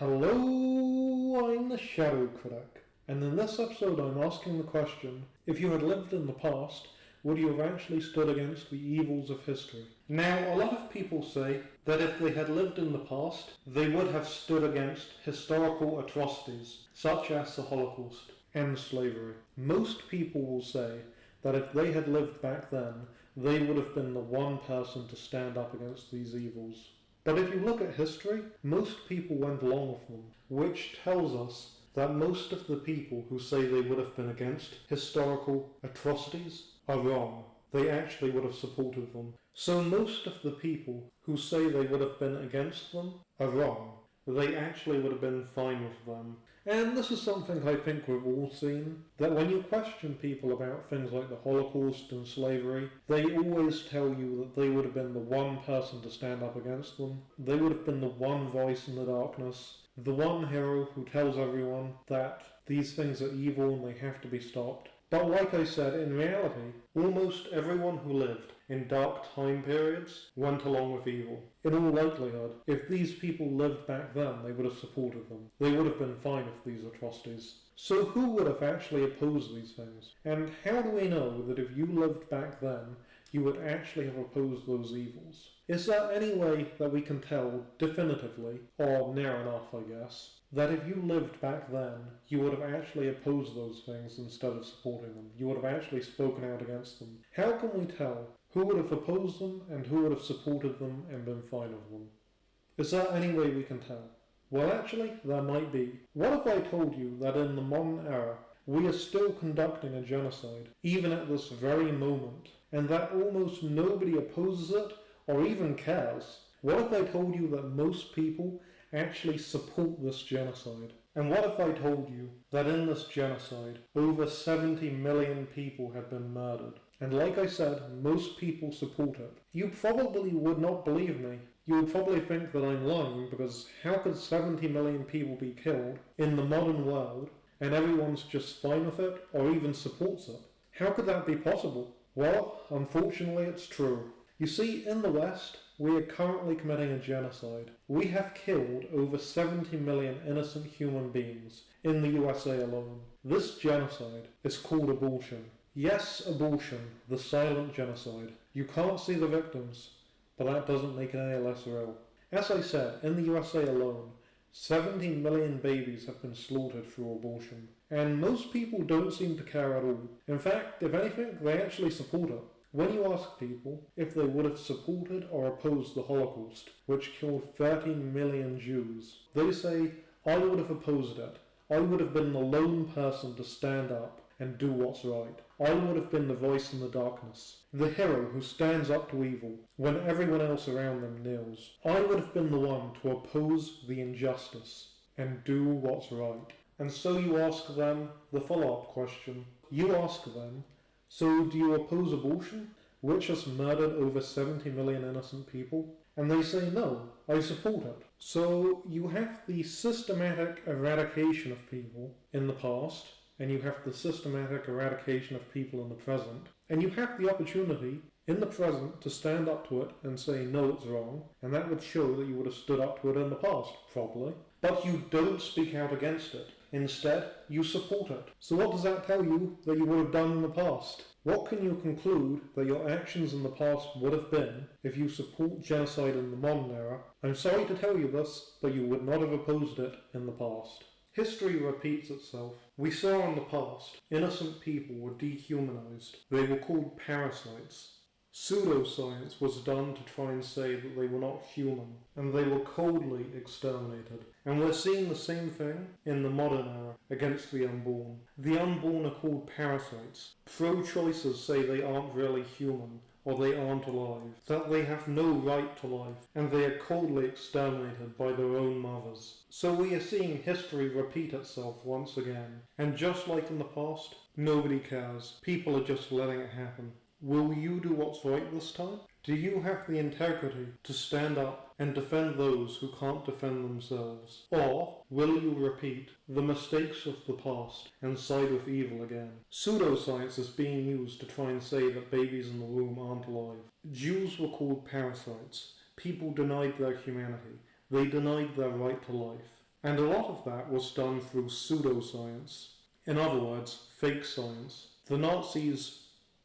Hello, I'm the Shadow Critic, and in this episode I'm asking the question, if you had lived in the past, would you have actually stood against the evils of history? Now, a lot of people say that if they had lived in the past, they would have stood against historical atrocities, such as the Holocaust and slavery. Most people will say that if they had lived back then, they would have been the one person to stand up against these evils. But if you look at history, most people went along with them, which tells us that most of the people who say they would have been against historical atrocities are wrong. They actually would have supported them. So most of the people who say they would have been against them are wrong. They actually would have been fine with them. And this is something I think we've all seen, that when you question people about things like the Holocaust and slavery, they always tell you that they would have been the one person to stand up against them. They would have been the one voice in the darkness, the one hero who tells everyone that these things are evil and they have to be stopped. But like I said, in reality, almost everyone who lived in dark time periods went along with evil. In all likelihood, if these people lived back then, they would have supported them. They would have been fine with these atrocities. So who would have actually opposed these things? And how do we know that if you lived back then, you would actually have opposed those evils? Is there any way that we can tell definitively, or near enough I guess, that if you lived back then, you would have actually opposed those things instead of supporting them? You would have actually spoken out against them. How can we tell who would have opposed them and who would have supported them and been fine with them? Is there any way we can tell? Well, actually, there might be. What if I told you that in the modern era, we are still conducting a genocide, even at this very moment, and that almost nobody opposes it or even cares? What if I told you that most people actually support this genocide? And what if I told you that in this genocide, over 70 million people have been murdered? And like I said, most people support it. You probably would not believe me. You would probably think that I'm lying, because how could 70 million people be killed in the modern world and everyone's just fine with it or even supports it? How could that be possible? Well, unfortunately it's true. You see, in the West, we are currently committing a genocide. We have killed over 70 million innocent human beings in the USA alone. This genocide is called abortion. Yes, abortion, the silent genocide. You can't see the victims, but that doesn't make it any less real. As I said, in the USA alone, 70 million babies have been slaughtered through abortion. And most people don't seem to care at all. In fact, if anything, they actually support it. When you ask people if they would have supported or opposed the Holocaust, which killed 13 million Jews, they say, I would have opposed it. I would have been the lone person to stand up and do what's right. I would have been the voice in the darkness, the hero who stands up to evil when everyone else around them kneels. I would have been the one to oppose the injustice and do what's right. And so you ask them the follow-up question. You ask them, so do you oppose abortion, which has murdered over 70 million innocent people? And they say, no, I support it. So you have the systematic eradication of people in the past, and you have the systematic eradication of people in the present, and you have the opportunity in the present to stand up to it and say, no, it's wrong, and that would show that you would have stood up to it in the past, probably. But you don't speak out against it. Instead, you support it. So what does that tell you that you would have done in the past? What can you conclude that your actions in the past would have been if you support genocide in the modern era? I'm sorry to tell you this, but you would not have opposed it in the past. History repeats itself. We saw in the past, innocent people were dehumanized. They were called parasites. Pseudoscience was done to try and say that they were not human, and they were coldly exterminated. And we're seeing the same thing in the modern era against the unborn. The unborn are called parasites. Pro-choicers say they aren't really human, or they aren't alive, that they have no right to life, and they are coldly exterminated by their own mothers. So we are seeing history repeat itself once again, and just like in the past, nobody cares. People are just letting it happen. Will you do what's right this time? Do you have the integrity to stand up and defend those who can't defend themselves? Or will you repeat the mistakes of the past and side with evil again? Pseudoscience is being used to try and say that babies in the womb aren't alive. Jews were called parasites. People denied their humanity. They denied their right to life. And a lot of that was done through pseudoscience. In other words, fake science. The Nazis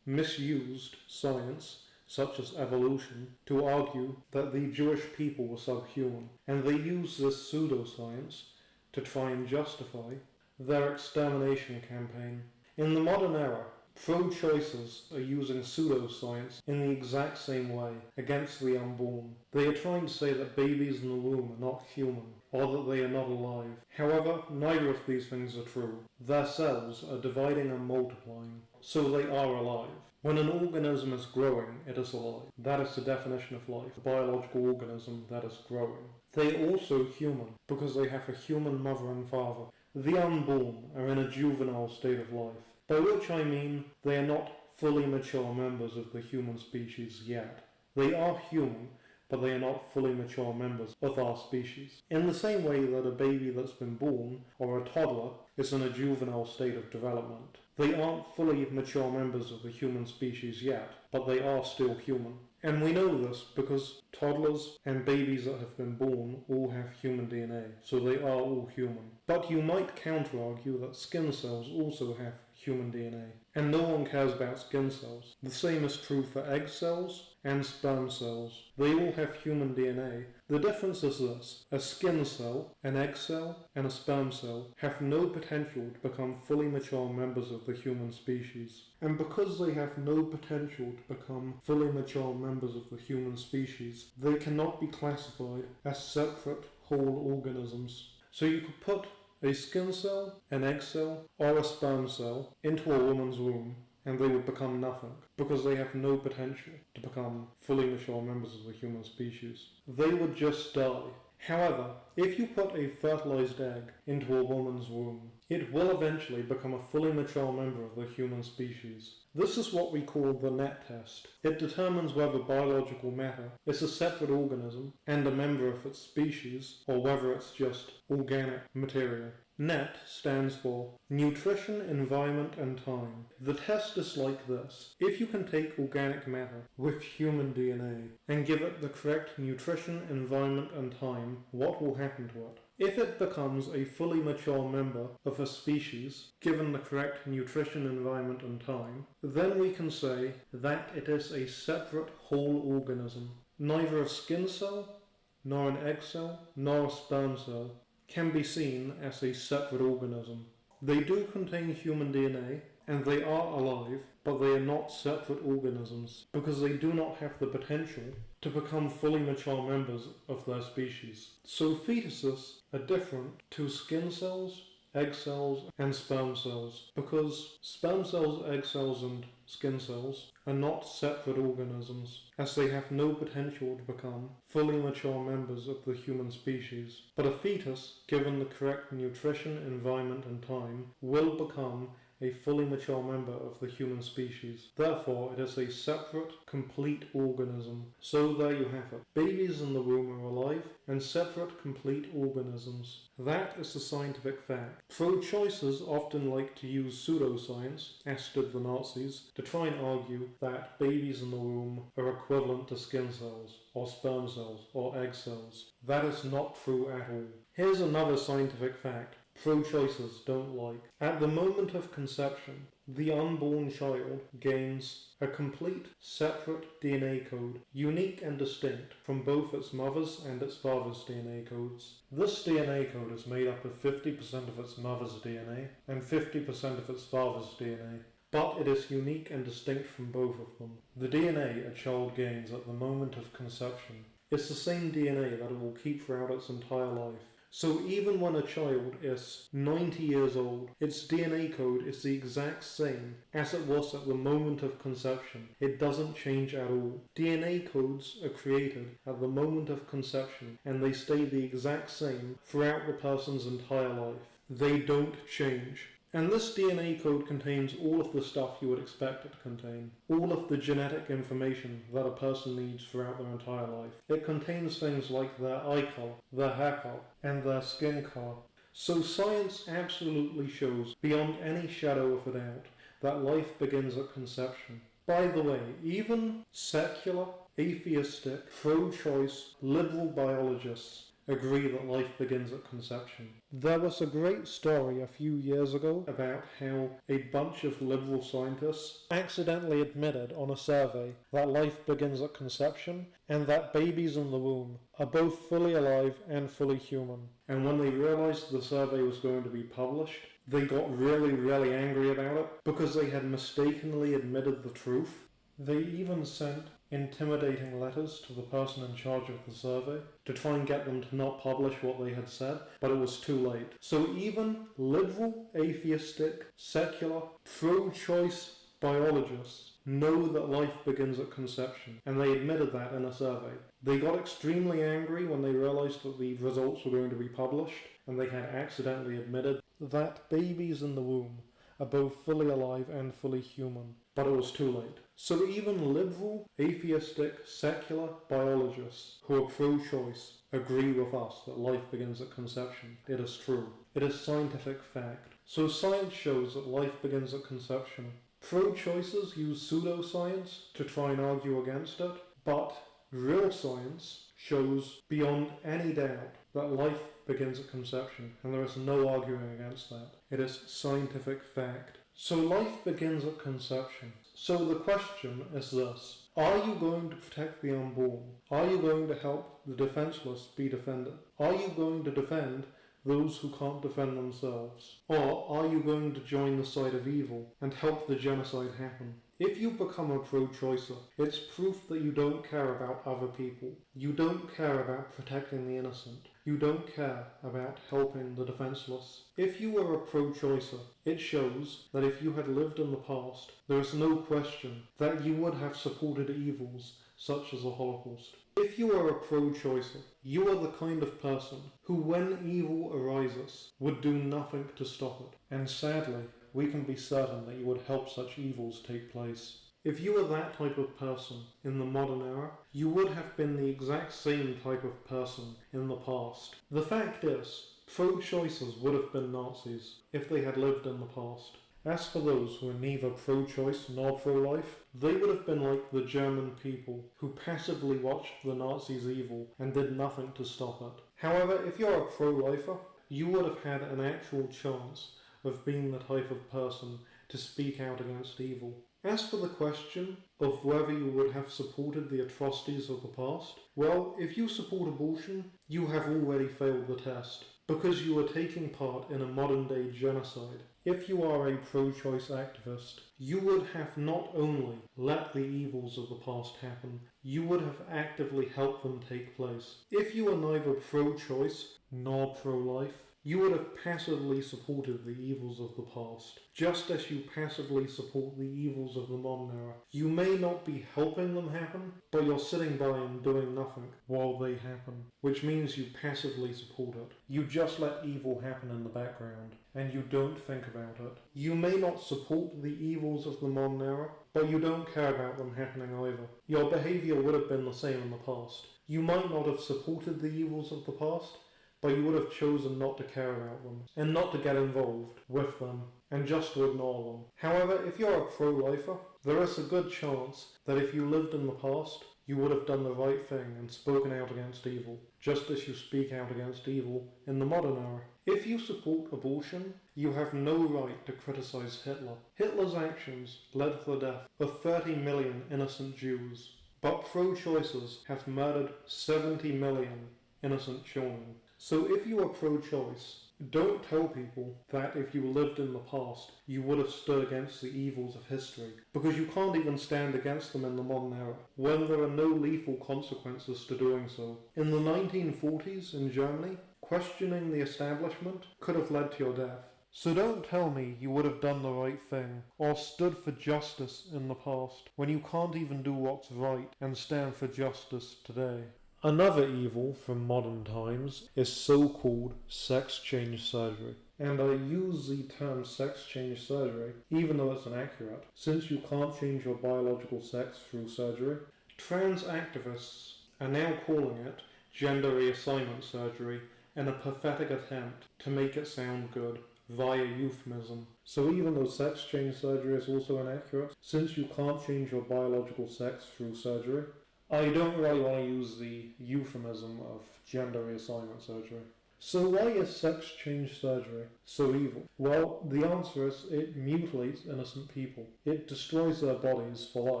misused science, such as evolution, to argue that the Jewish people were subhuman, and they used this pseudoscience to try and justify their extermination campaign. In the modern era, pro-choicers are using pseudoscience in the exact same way against the unborn. They are trying to say that babies in the womb are not human, or that they are not alive. However, neither of these things are true. Their cells are dividing and multiplying, so they are alive. When an organism is growing, it is alive. That is the definition of life, a biological organism that is growing. They are also human, because they have a human mother and father. The unborn are in a juvenile state of life, by which I mean they are not fully mature members of the human species yet. They are human, but they are not fully mature members of our species. In the same way that a baby that's been born, or a toddler, is in a juvenile state of development. They aren't fully mature members of the human species yet, but they are still human. And we know this because toddlers and babies that have been born all have human DNA, so they are all human. But you might counter-argue that skin cells also have human DNA, and no one cares about skin cells. The same is true for egg cells and sperm cells. They all have human DNA. The difference is this: a skin cell, an egg cell, and a sperm cell have no potential to become fully mature members of the human species. And because they have no potential to become fully mature members of the human species, they cannot be classified as separate whole organisms. So you could put a skin cell, an egg cell, or a sperm cell into a woman's womb, and they would become nothing, because they have no potential to become fully mature members of the human species. They would just die. However, if you put a fertilized egg into a woman's womb, it will eventually become a fully mature member of the human species. This is what we call the net test. It determines whether biological matter is a separate organism and a member of its species, or whether it's just organic material. NET stands for Nutrition, Environment and Time. The test is like this. If you can take organic matter with human DNA and give it the correct nutrition, environment and time, what will happen to it? If it becomes a fully mature member of a species, given the correct nutrition, environment and time, then we can say that it is a separate whole organism. Neither a skin cell, nor an egg cell, nor a sperm cell can be seen as a separate organism. They do contain human DNA, and they are alive, but they are not separate organisms, because they do not have the potential to become fully mature members of their species. So fetuses are different to skin cells, egg cells, and sperm cells, because sperm cells, egg cells, and skin cells are not separate organisms, as they have no potential to become fully mature members of the human species. But a fetus, given the correct nutrition, environment and time, will become a fully mature member of the human species. Therefore, it is a separate, complete organism. So there you have it. Babies in the womb are alive and separate, complete organisms. That is the scientific fact. Pro-choicers often like to use pseudoscience, as did the Nazis, to try and argue that babies in the womb are equivalent to skin cells, or sperm cells, or egg cells. That is not true at all. Here's another scientific fact pro-choicers don't like. At the moment of conception, the unborn child gains a complete, separate DNA code, unique and distinct from both its mother's and its father's DNA codes. This DNA code is made up of 50% of its mother's DNA and 50% of its father's DNA. But it is unique and distinct from both of them. The DNA a child gains at the moment of conception is the same DNA that it will keep throughout its entire life. So even when a child is 90 years old, its DNA code is the exact same as it was at the moment of conception. It doesn't change at all. DNA codes are created at the moment of conception, and they stay the exact same throughout the person's entire life. They don't change. And this DNA code contains all of the stuff you would expect it to contain. All of the genetic information that a person needs throughout their entire life. It contains things like their eye color, their hair color, and their skin color. So science absolutely shows, beyond any shadow of a doubt, that life begins at conception. By the way, even secular, atheistic, pro-choice, liberal biologists agree that life begins at conception. There was a great story a few years ago about how a bunch of liberal scientists accidentally admitted on a survey that life begins at conception and that babies in the womb are both fully alive and fully human. And when they realized the survey was going to be published, they got really angry about it because they had mistakenly admitted the truth. They even sent intimidating letters to the person in charge of the survey to try and get them to not publish what they had said, but it was too late. So even liberal, atheistic, secular, pro-choice biologists know that life begins at conception, and they admitted that in a survey. They got extremely angry when they realized that the results were going to be published, and they had accidentally admitted that babies in the womb are both fully alive and fully human, but it was too late. So even liberal, atheistic, secular biologists who are pro-choice agree with us that life begins at conception. It is true. It is scientific fact. So science shows that life begins at conception. Pro-choicers use pseudoscience to try and argue against it, but real science shows beyond any doubt that life begins at conception, and there is no arguing against that. It is scientific fact. So life begins at conception. So the question is this: are you going to protect the unborn? Are you going to help the defenseless be defended? Are you going to defend those who can't defend themselves? Or are you going to join the side of evil and help the genocide happen? If you become a pro-choicer, it's proof that you don't care about other people. You don't care about protecting the innocent. You don't care about helping the defenseless. If you are a pro-choicer, it shows that if you had lived in the past, there is no question that you would have supported evils such as the Holocaust. If you are a pro-choicer, you are the kind of person who, when evil arises, would do nothing to stop it. And sadly, we can be certain that you would help such evils take place. If you were that type of person in the modern era, you would have been the exact same type of person in the past. The fact is, pro-choicers would have been Nazis if they had lived in the past. As for those who are neither pro-choice nor pro-life, they would have been like the German people who passively watched the Nazis' evil and did nothing to stop it. However, if you're a pro-lifer, you would have had an actual chance of being the type of person to speak out against evil. As for the question of whether you would have supported the atrocities of the past, well, if you support abortion, you have already failed the test, because you are taking part in a modern-day genocide. If you are a pro-choice activist, you would have not only let the evils of the past happen, you would have actively helped them take place. If you are neither pro-choice nor pro-life, you would have passively supported the evils of the past, just as you passively support the evils of the modern era. You may not be helping them happen, but you're sitting by and doing nothing while they happen, which means you passively support it. You just let evil happen in the background, and you don't think about it. You may not support the evils of the modern era, but you don't care about them happening either. Your behaviour would have been the same in the past. You might not have supported the evils of the past, but you would have chosen not to care about them, and not to get involved with them, and just to ignore them. However, if you're a pro-lifer, there is a good chance that if you lived in the past, you would have done the right thing and spoken out against evil, just as you speak out against evil in the modern era. If you support abortion, you have no right to criticize Hitler. Hitler's actions led to the death of 30 million innocent Jews, but pro-choicers have murdered 70 million innocent children. So if you are pro-choice, don't tell people that if you lived in the past, you would have stood against the evils of history, because you can't even stand against them in the modern era, when there are no lethal consequences to doing so. In the 1940s in Germany, questioning the establishment could have led to your death. So don't tell me you would have done the right thing, or stood for justice in the past, when you can't even do what's right and stand for justice today. Another evil from modern times is so-called sex change surgery. And I use the term sex change surgery, even though it's inaccurate, since you can't change your biological sex through surgery. Trans activists are now calling it gender reassignment surgery in a pathetic attempt to make it sound good via euphemism. So even though sex change surgery is also inaccurate, since you can't change your biological sex through surgery, I don't really want to use the euphemism of gender reassignment surgery. So why is sex change surgery so evil? Well, the answer is it mutilates innocent people. It destroys their bodies for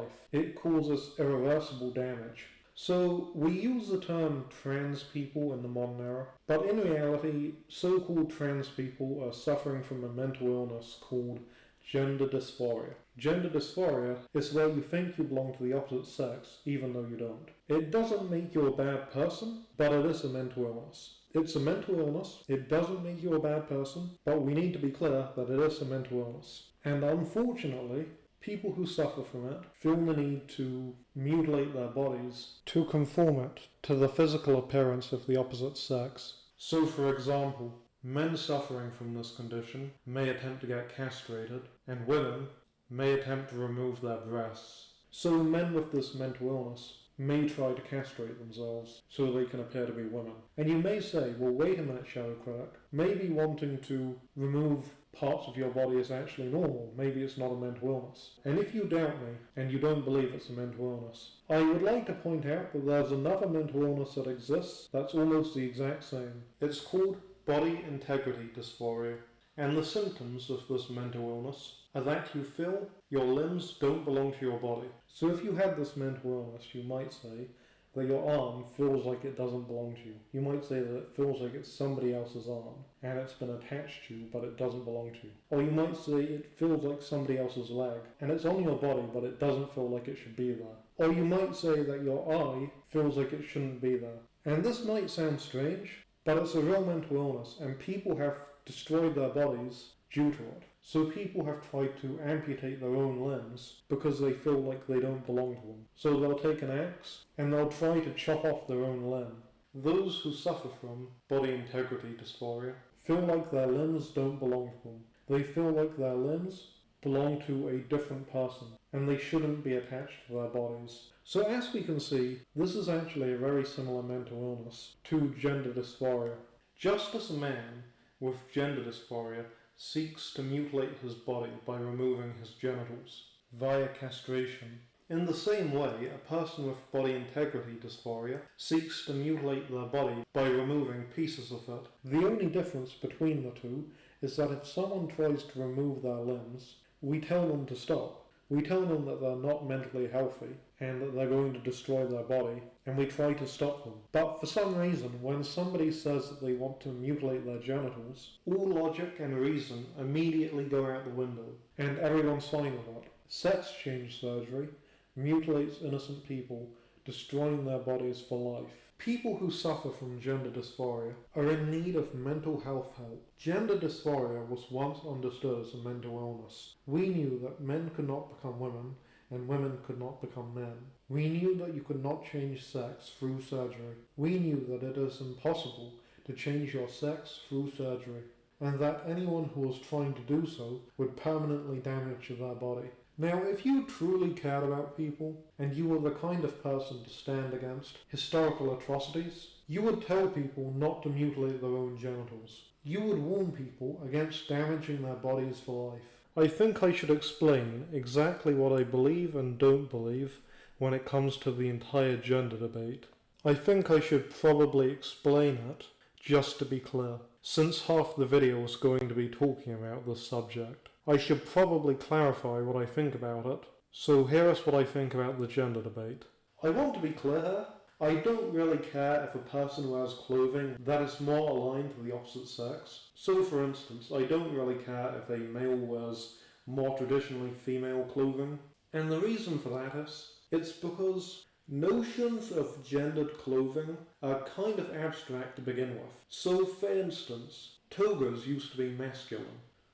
life. It causes irreversible damage. So we use the term trans people in the modern era, but in reality, so-called trans people are suffering from a mental illness called gender dysphoria. Gender dysphoria is where you think you belong to the opposite sex, even though you don't. It doesn't make you a bad person, but it is a mental illness. It's a mental illness, it doesn't make you a bad person, but we need to be clear that it is a mental illness. And unfortunately, people who suffer from it feel the need to mutilate their bodies to conform it to the physical appearance of the opposite sex. So for example, men suffering from this condition may attempt to get castrated, and women may attempt to remove their breasts. So men with this mental illness may try to castrate themselves so they can appear to be women. And you may say, well, wait a minute, Shadow Critic, maybe wanting to remove parts of your body is actually normal. Maybe it's not a mental illness. And if you doubt me, and you don't believe it's a mental illness, I would like to point out that there's another mental illness that exists that's almost the exact same. It's called body integrity dysphoria. And the symptoms of this mental illness are that you feel your limbs don't belong to your body. So if you had this mental illness, you might say that your arm feels like it doesn't belong to you. You might say that it feels like it's somebody else's arm, and it's been attached to you, but it doesn't belong to you. Or you might say it feels like somebody else's leg, and it's on your body, but it doesn't feel like it should be there. Or you might say that your eye feels like it shouldn't be there. And this might sound strange, but it's a real mental illness, and people have destroyed their bodies due to it. So people have tried to amputate their own limbs because they feel like they don't belong to them. So they'll take an axe and they'll try to chop off their own limb. Those who suffer from body integrity dysphoria feel like their limbs don't belong to them. They feel like their limbs belong to a different person and they shouldn't be attached to their bodies. So as we can see, this is actually a very similar mental illness to gender dysphoria. Just as a man with gender dysphoria seeks to mutilate his body by removing his genitals via castration, in the same way a person with body integrity dysphoria seeks to mutilate their body by removing pieces of it. The only difference between the two is that if someone tries to remove their limbs, we tell them to stop. We tell them that they're not mentally healthy and that they're going to destroy their body, and we try to stop them. But for some reason, when somebody says that they want to mutilate their genitals, all logic and reason immediately go out the window, and everyone's fine with it. Sex change surgery mutilates innocent people, destroying their bodies for life. People who suffer from gender dysphoria are in need of mental health help. Gender dysphoria was once understood as a mental illness. We knew that men could not become women and women could not become men. We knew that you could not change sex through surgery. We knew that it is impossible to change your sex through surgery, and that anyone who was trying to do so would permanently damage their body. Now, if you truly cared about people, and you were the kind of person to stand against historical atrocities, you would tell people not to mutilate their own genitals. You would warn people against damaging their bodies for life. I think I should explain exactly what I believe and don't believe when it comes to the entire gender debate. I think I should probably explain it, just to be clear, since half the video is going to be talking about this subject. I should probably clarify what I think about it. So here is what I think about the gender debate. I want to be clear here. I don't really care if a person wears clothing that is more aligned to the opposite sex. So for instance, I don't really care if a male wears more traditionally female clothing. And the reason for that is, it's because notions of gendered clothing are kind of abstract to begin with. So for instance, togas used to be masculine.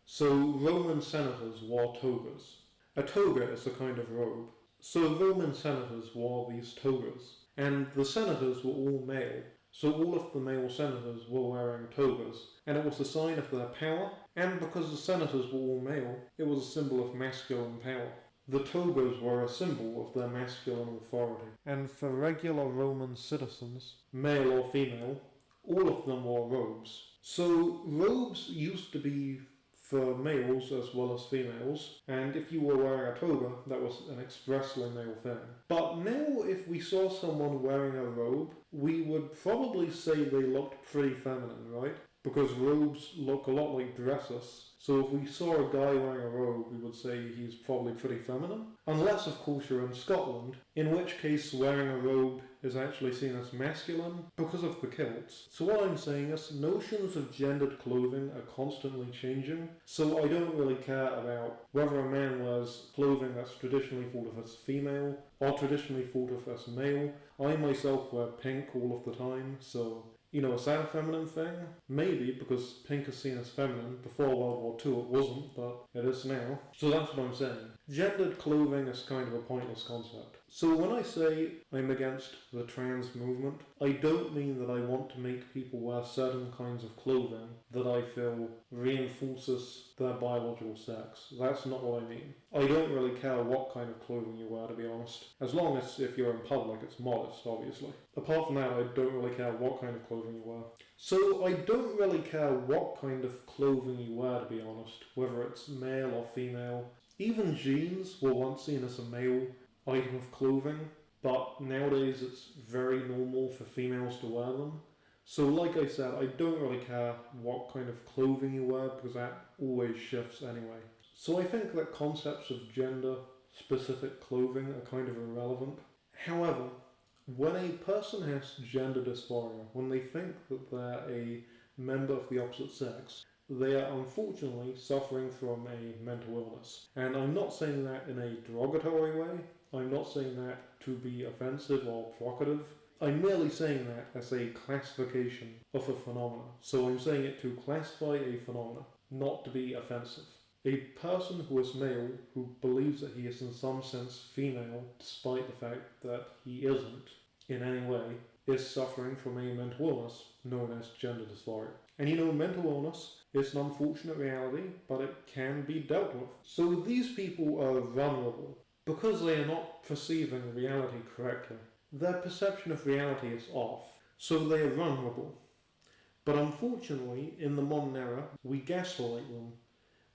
So Roman senators wore togas. A toga is a kind of robe. So Roman senators wore these togas. And the senators were all male. So all of the male senators were wearing togas. And it was a sign of their power. And because the senators were all male, it was a symbol of masculine power. The togas were a symbol of their masculine authority. And for regular Roman citizens, male or female, all of them wore robes. So robes used to be for males as well as females, and if you were wearing a toga, that was an expressly male thing. But now if we saw someone wearing a robe, we would probably say they looked pretty feminine, right? Because robes look a lot like dresses. So if we saw a guy wearing a robe, we would say he's probably pretty feminine. Unless, of course, you're in Scotland, in which case wearing a robe is actually seen as masculine because of the kilts. So what I'm saying is notions of gendered clothing are constantly changing, so I don't really care about whether a man wears clothing that's traditionally thought of as female or traditionally thought of as male. I myself wear pink all of the time, so is that a feminine thing? Maybe, because pink is seen as feminine. Before World War II it wasn't, but it is now. So that's what I'm saying. Gendered clothing is kind of a pointless concept. So when I say I'm against the trans movement, I don't mean that I want to make people wear certain kinds of clothing that I feel reinforces their biological sex. That's not what I mean. I don't really care what kind of clothing you wear, to be honest. As long as if you're in public, it's modest, obviously. Apart from that, I don't really care what kind of clothing you wear. So I don't really care what kind of clothing you wear, to be honest, whether it's male or female. Even jeans were once seen as a male item of clothing, but nowadays it's very normal for females to wear them. So like I said, I don't really care what kind of clothing you wear because that always shifts anyway. So I think that concepts of gender-specific clothing are kind of irrelevant. However, when a person has gender dysphoria, when they think that they're a member of the opposite sex, they are unfortunately suffering from a mental illness. And I'm not saying that in a derogatory way. I'm not saying that to be offensive or provocative. I'm merely saying that as a classification of a phenomena. So I'm saying it to classify a phenomena, not to be offensive. A person who is male, who believes that he is in some sense female, despite the fact that he isn't in any way, is suffering from a mental illness known as gender dysphoria. And mental illness is an unfortunate reality, but it can be dealt with. So these people are vulnerable because they are not perceiving reality correctly. Their perception of reality is off, so they are vulnerable. But unfortunately, in the modern era, we gaslight them.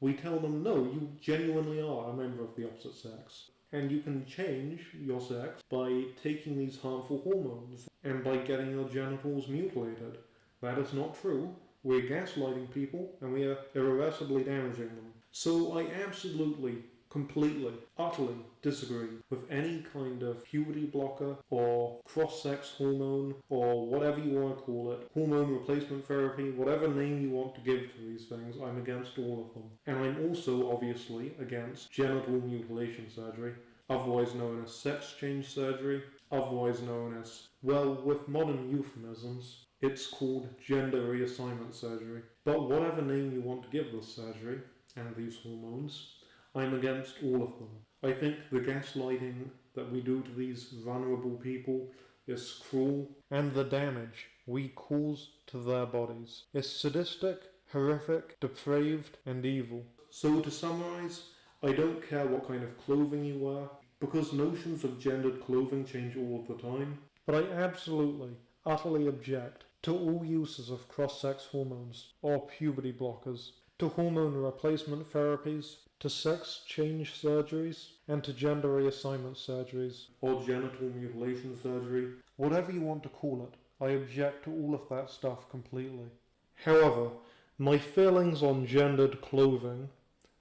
We tell them, no, you genuinely are a member of the opposite sex. And you can change your sex by taking these harmful hormones and by getting your genitals mutilated. That is not true. We're gaslighting people and we are irreversibly damaging them. So I absolutely, completely, utterly disagree with any kind of puberty blocker or cross-sex hormone or whatever you want to call it, hormone replacement therapy, whatever name you want to give to these things. I'm against all of them. And I'm also obviously against genital mutilation surgery, otherwise known as sex change surgery, otherwise known as, well, with modern euphemisms, it's called gender reassignment surgery. But whatever name you want to give this surgery and these hormones, I'm against all of them. I think the gaslighting that we do to these vulnerable people is cruel, and the damage we cause to their bodies is sadistic, horrific, depraved, and evil. So to summarize, I don't care what kind of clothing you wear, because notions of gendered clothing change all of the time, but I absolutely, utterly object to all uses of cross-sex hormones or puberty blockers, to hormone replacement therapies, to sex change surgeries, and to gender reassignment surgeries, or genital mutilation surgery, whatever you want to call it. I object to all of that stuff completely. However, my feelings on gendered clothing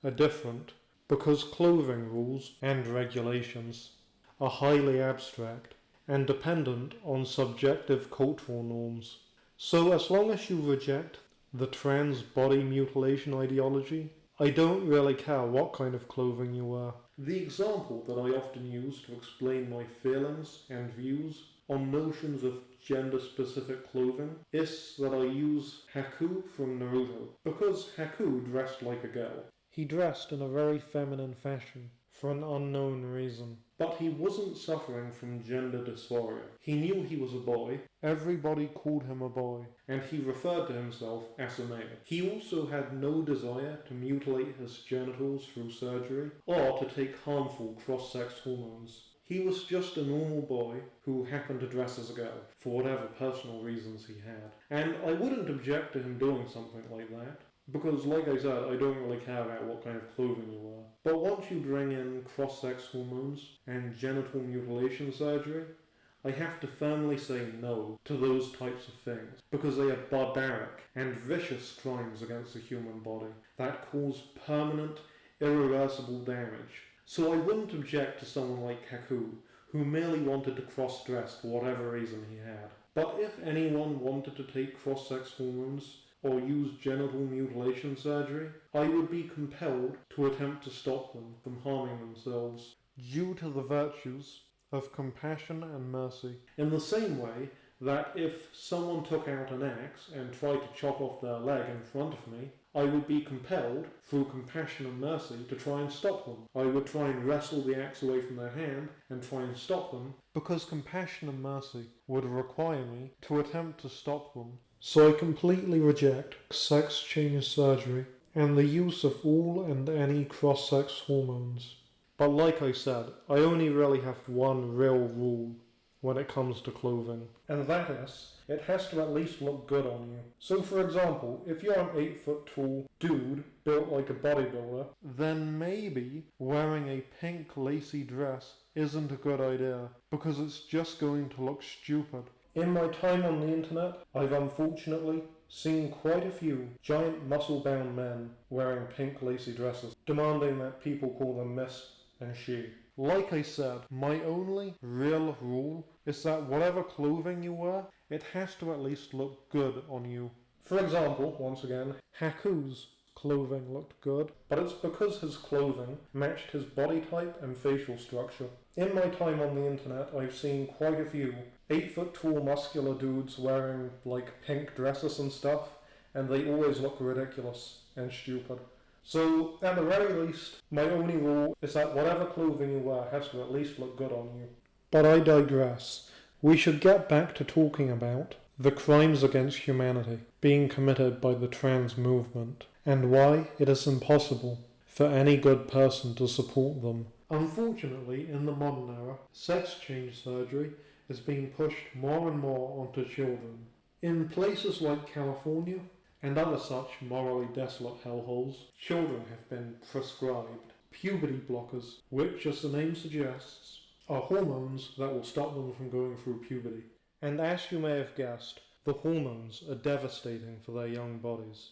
are different because clothing rules and regulations are highly abstract and dependent on subjective cultural norms. So as long as you reject the trans body mutilation ideology, I don't really care what kind of clothing you wear. The example that I often use to explain my feelings and views on notions of gender-specific clothing is that I use Haku from Naruto, because Haku dressed like a girl. He dressed in a very feminine fashion for an unknown reason. But he wasn't suffering from gender dysphoria. He knew he was a boy, everybody called him a boy, and he referred to himself as a male. He also had no desire to mutilate his genitals through surgery, or to take harmful cross-sex hormones. He was just a normal boy who happened to dress as a girl, for whatever personal reasons he had. And I wouldn't object to him doing something like that. Because, like I said, I don't really care about what kind of clothing you wear. But once you bring in cross-sex hormones and genital mutilation surgery, I have to firmly say no to those types of things, because they are barbaric and vicious crimes against the human body that cause permanent, irreversible damage. So I wouldn't object to someone like Haku, who merely wanted to cross-dress for whatever reason he had. But if anyone wanted to take cross-sex hormones or use genital mutilation surgery, I would be compelled to attempt to stop them from harming themselves due to the virtues of compassion and mercy. In the same way that if someone took out an axe and tried to chop off their leg in front of me, I would be compelled, through compassion and mercy, to try and stop them. I would try and wrestle the axe away from their hand and try and stop them, because compassion and mercy would require me to attempt to stop them. So I completely reject sex change surgery and the use of all and any cross-sex hormones. But like I said, I only really have one real rule when it comes to clothing, and that is, it has to at least look good on you. So for example, if you're an 8-foot tall dude built like a bodybuilder, then maybe wearing a pink lacy dress isn't a good idea, because it's just going to look stupid. In my time on the internet, I've unfortunately seen quite a few giant muscle-bound men wearing pink lacy dresses, demanding that people call them Miss and she. Like I said, my only real rule is that whatever clothing you wear, it has to at least look good on you. For example, once again, Haku's clothing looked good, but it's because his clothing matched his body type and facial structure. In my time on the internet, I've seen quite a few 8-foot tall muscular dudes wearing like pink dresses and stuff, and they always look ridiculous and stupid. So, at the very least, my only rule is that whatever clothing you wear has to at least look good on you. But I digress. We should get back to talking about the crimes against humanity being committed by the trans movement, and why it is impossible for any good person to support them. Unfortunately, in the modern era, sex change surgery is being pushed more and more onto children. In places like California, and other such morally desolate hellholes, children have been prescribed puberty blockers, which, as the name suggests, are hormones that will stop them from going through puberty. And as you may have guessed, the hormones are devastating for their young bodies.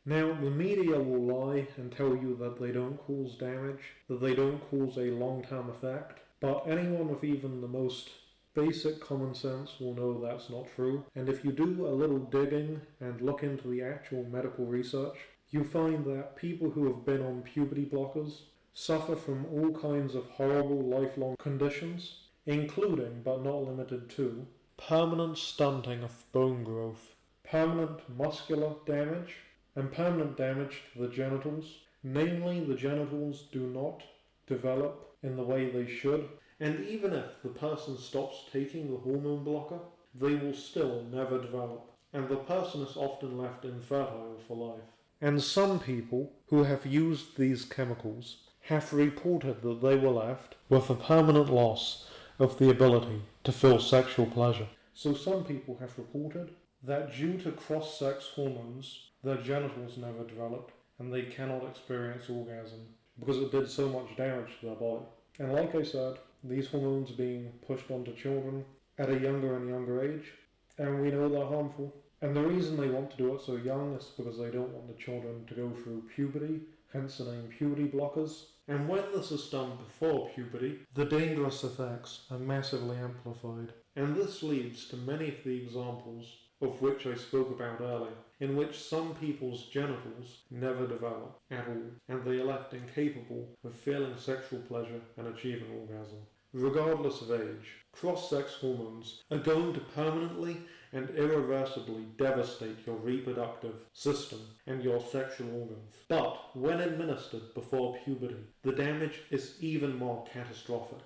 Now, the media will lie and tell you that they don't cause damage, that they don't cause a long-term effect, but anyone with even the most basic common sense will know that's not true, and if you do a little digging and look into the actual medical research, you find that people who have been on puberty blockers suffer from all kinds of horrible lifelong conditions, including, but not limited to, permanent stunting of bone growth, permanent muscular damage, and permanent damage to the genitals. Namely, the genitals do not develop in the way they should, and even if the person stops taking the hormone blocker, they will still never develop, and the person is often left infertile for life. And some people who have used these chemicals have reported that they were left with a permanent loss of the ability to feel sexual pleasure. So some people have reported that due to cross-sex hormones, their genitals never developed, and they cannot experience orgasm, because it did so much damage to their body. And like I said, these hormones are being pushed onto children at a younger and younger age, and we know they're harmful. And the reason they want to do it so young is because they don't want the children to go through puberty, hence the name puberty blockers. And when this is done before puberty, the dangerous effects are massively amplified. And this leads to many of the examples of which I spoke about earlier, in which some people's genitals never develop at all, and they are left incapable of feeling sexual pleasure and achieving orgasm. Regardless of age, cross-sex hormones are going to permanently and irreversibly devastate your reproductive system and your sexual organs. But when administered before puberty, the damage is even more catastrophic.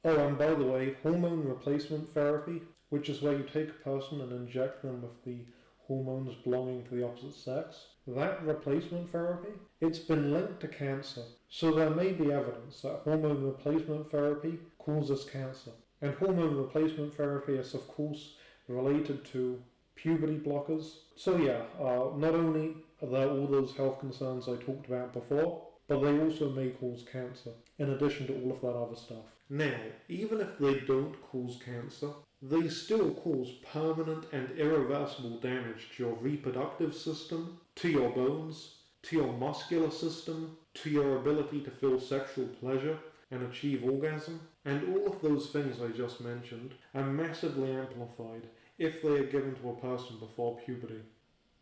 Oh, and by the way, hormone replacement therapy, which is where you take a person and inject them with the hormones belonging to the opposite sex, that replacement therapy, it's been linked to cancer. So there may be evidence that hormone replacement therapy causes cancer. And hormone replacement therapy is of course related to puberty blockers. So yeah, not only there are all those health concerns I talked about before, but they also may cause cancer, in addition to all of that other stuff. Now, even if they don't cause cancer, they still cause permanent and irreversible damage to your reproductive system, to your bones, to your muscular system, to your ability to feel sexual pleasure and achieve orgasm, and all of those things I just mentioned are massively amplified if they are given to a person before puberty.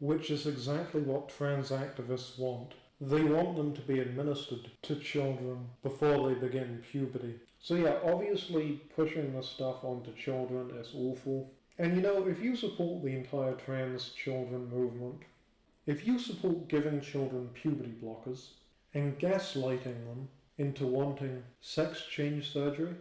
Which is exactly what trans activists want. They want them to be administered to children before they begin puberty. So yeah, obviously pushing this stuff onto children is awful. And you know, if you support the entire trans children movement, if you support giving children puberty blockers and gaslighting them into wanting sex change surgery,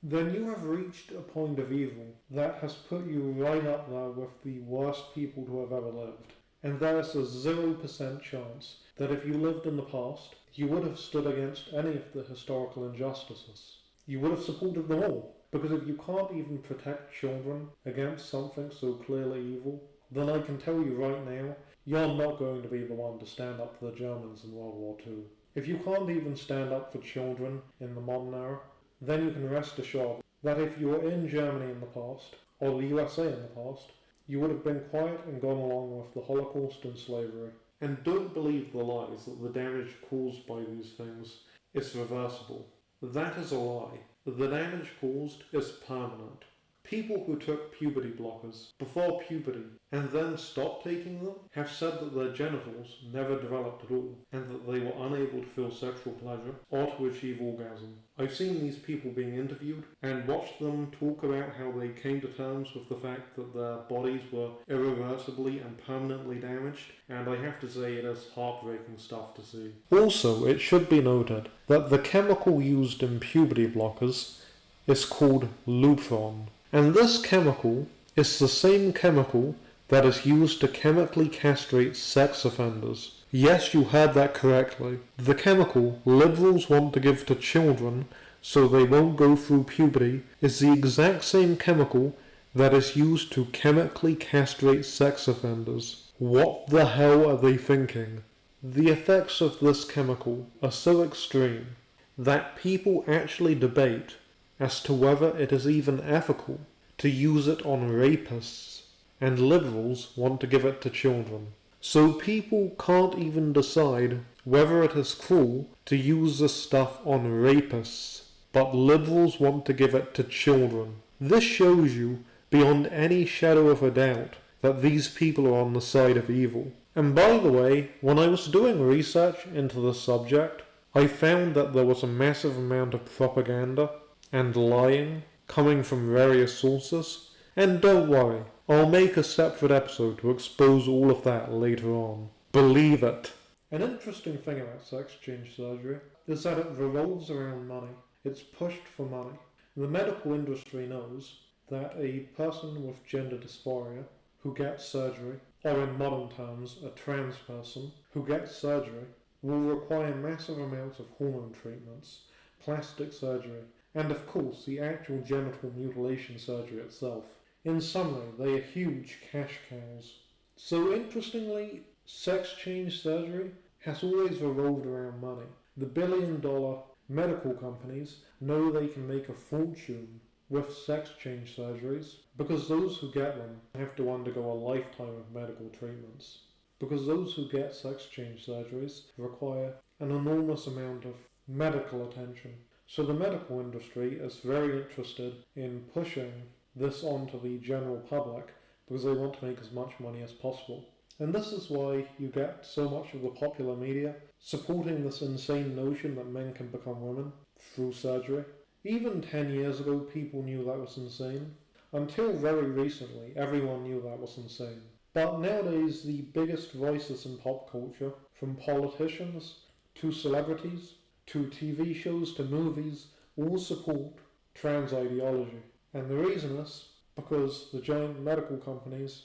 then you have reached a point of evil that has put you right up there with the worst people to have ever lived. And there is a 0% chance that if you lived in the past, you would have stood against any of the historical injustices. You would have supported them all. Because if you can't even protect children against something so clearly evil, then I can tell you right now, you're not going to be the one to stand up to the Germans in World War II. If you can't even stand up for children in the modern era, then you can rest assured that if you were in Germany in the past, or the USA in the past, you would have been quiet and gone along with the Holocaust and slavery. And don't believe the lies that the damage caused by these things is reversible. That is a lie. The damage caused is permanent. People who took puberty blockers before puberty and then stopped taking them have said that their genitals never developed at all and that they were unable to feel sexual pleasure or to achieve orgasm. I've seen these people being interviewed and watched them talk about how they came to terms with the fact that their bodies were irreversibly and permanently damaged, and I have to say it is heartbreaking stuff to see. Also, it should be noted that the chemical used in puberty blockers is called Lupron. And this chemical is the same chemical that is used to chemically castrate sex offenders. Yes, you heard that correctly. The chemical liberals want to give to children so they won't go through puberty is the exact same chemical that is used to chemically castrate sex offenders. What the hell are they thinking? The effects of this chemical are so extreme that people actually debate as to whether it is even ethical to use it on rapists, and liberals want to give it to children. So people can't even decide whether it is cruel to use this stuff on rapists, but liberals want to give it to children. This shows you, beyond any shadow of a doubt, that these people are on the side of evil. And by the way, when I was doing research into the subject, I found that there was a massive amount of propaganda and lying coming from various sources, and don't worry, I'll make a separate episode to expose all of that later on. Believe it! An interesting thing about sex change surgery is that it revolves around money. It's pushed for money. The medical industry knows that a person with gender dysphoria who gets surgery, or in modern terms, a trans person who gets surgery, will require massive amounts of hormone treatments, plastic surgery, and of course the actual genital mutilation surgery itself. In summary, they are huge cash cows. So interestingly, sex change surgery has always revolved around money. The billion-dollar medical companies know they can make a fortune with sex change surgeries because those who get them have to undergo a lifetime of medical treatments. Because those who get sex change surgeries require an enormous amount of medical attention. So the medical industry is very interested in pushing this onto the general public because they want to make as much money as possible. And this is why you get so much of the popular media supporting this insane notion that men can become women through surgery. Even 10 years ago, people knew that was insane. Until very recently, everyone knew that was insane. But nowadays, the biggest voices in pop culture, from politicians to celebrities, to TV shows, to movies, all support trans ideology. And the reason is because the giant medical companies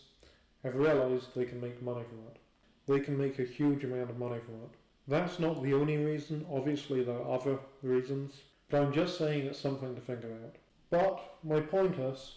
have realized they can make money from it. They can make a huge amount of money from it. That's not the only reason, obviously there are other reasons, but I'm just saying it's something to think about. But my point is,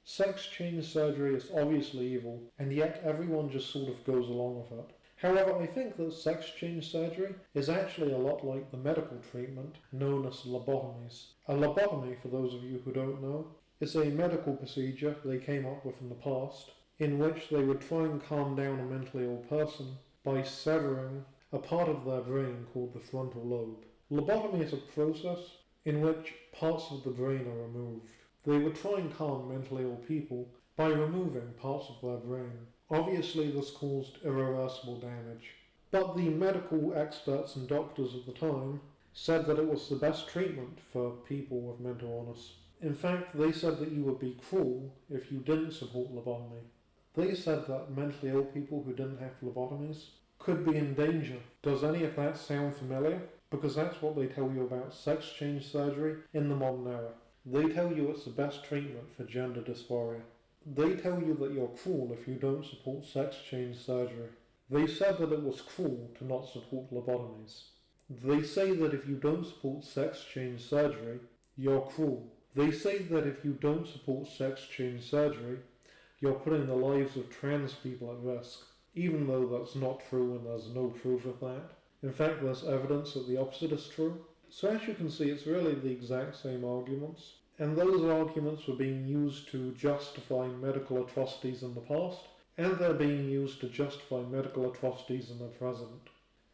sex change surgery is obviously evil, and yet everyone just sort of goes along with it. However, I think that sex change surgery is actually a lot like the medical treatment known as lobotomies. A lobotomy, for those of you who don't know, is a medical procedure they came up with in the past in which they would try and calm down a mentally ill person by severing a part of their brain called the frontal lobe. Lobotomy is a process in which parts of the brain are removed. They would try and calm mentally ill people by removing parts of their brain. Obviously, this caused irreversible damage, but the medical experts and doctors of the time said that it was the best treatment for people with mental illness. In fact, they said that you would be cruel if you didn't support lobotomy. They said that mentally ill people who didn't have lobotomies could be in danger. Does any of that sound familiar? Because that's what they tell you about sex change surgery in the modern era. They tell you it's the best treatment for gender dysphoria. They tell you that you're cruel if you don't support sex change surgery. They said that it was cruel to not support lobotomies. They say that if you don't support sex change surgery, you're cruel. They say that if you don't support sex change surgery, you're putting the lives of trans people at risk, even though that's not true and there's no proof of that. In fact, there's evidence that the opposite is true. So as you can see, it's really the exact same arguments. And those arguments were being used to justify medical atrocities in the past, and they're being used to justify medical atrocities in the present.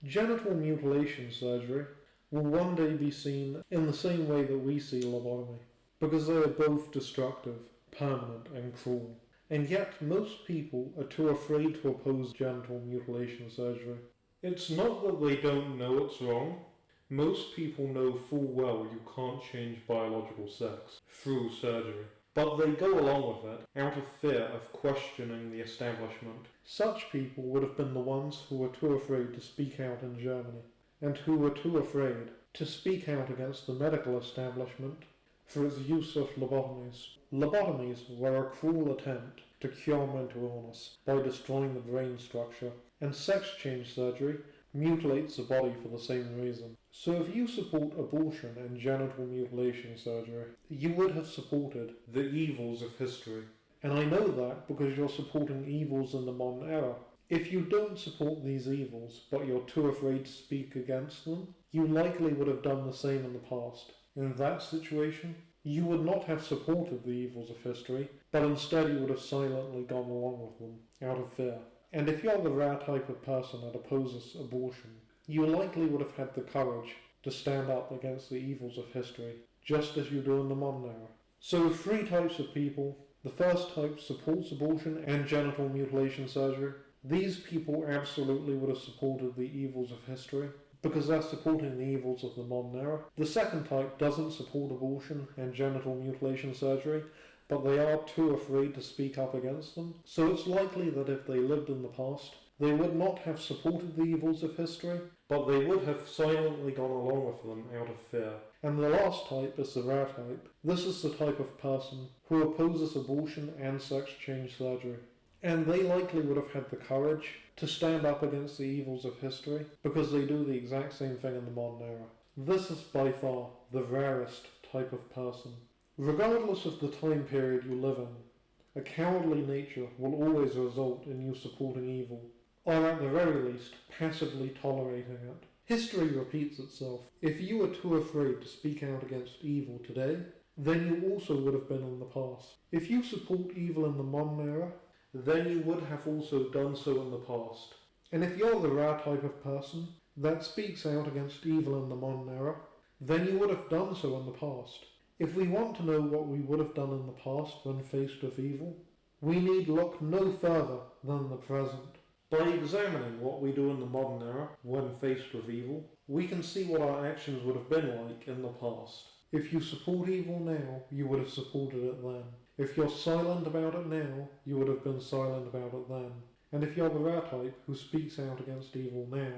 Genital mutilation surgery will one day be seen in the same way that we see lobotomy, because they are both destructive, permanent, and cruel. And yet most people are too afraid to oppose genital mutilation surgery. It's not that they don't know it's wrong. Most people know full well you can't change biological sex through surgery, but they go along with it out of fear of questioning the establishment. Such people would have been the ones who were too afraid to speak out in Germany, and who were too afraid to speak out against the medical establishment for its use of lobotomies. Lobotomies were a cruel attempt to cure mental illness by destroying the brain structure, and sex change surgery mutilates the body for the same reason. So if you support abortion and genital mutilation surgery, you would have supported the evils of history. And I know that because you're supporting evils in the modern era. If you don't support these evils, but you're too afraid to speak against them, you likely would have done the same in the past. In that situation, you would not have supported the evils of history, but instead you would have silently gone along with them, out of fear. And if you're the rare type of person that opposes abortion, you likely would have had the courage to stand up against the evils of history, just as you do in the modern era. So 3 types of people. The first type supports abortion and genital mutilation surgery. These people absolutely would have supported the evils of history, because they're supporting the evils of the modern era. The second type doesn't support abortion and genital mutilation surgery, but they are too afraid to speak up against them. So it's likely that if they lived in the past, they would not have supported the evils of history, but they would have silently gone along with them out of fear. And the last type is the rare type. This is the type of person who opposes abortion and sex change surgery. And they likely would have had the courage to stand up against the evils of history, because they do the exact same thing in the modern era. This is by far the rarest type of person. Regardless of the time period you live in, a cowardly nature will always result in you supporting evil, or at the very least, passively tolerating it. History repeats itself. If you were too afraid to speak out against evil today, then you also would have been in the past. If you support evil in the modern era, then you would have also done so in the past. And if you're the rare type of person that speaks out against evil in the modern era, then you would have done so in the past. If we want to know what we would have done in the past when faced with evil, we need look no further than the present. By examining what we do in the modern era when faced with evil, we can see what our actions would have been like in the past. If you support evil now, you would have supported it then. If you're silent about it now, you would have been silent about it then. And if you're the rare type who speaks out against evil now,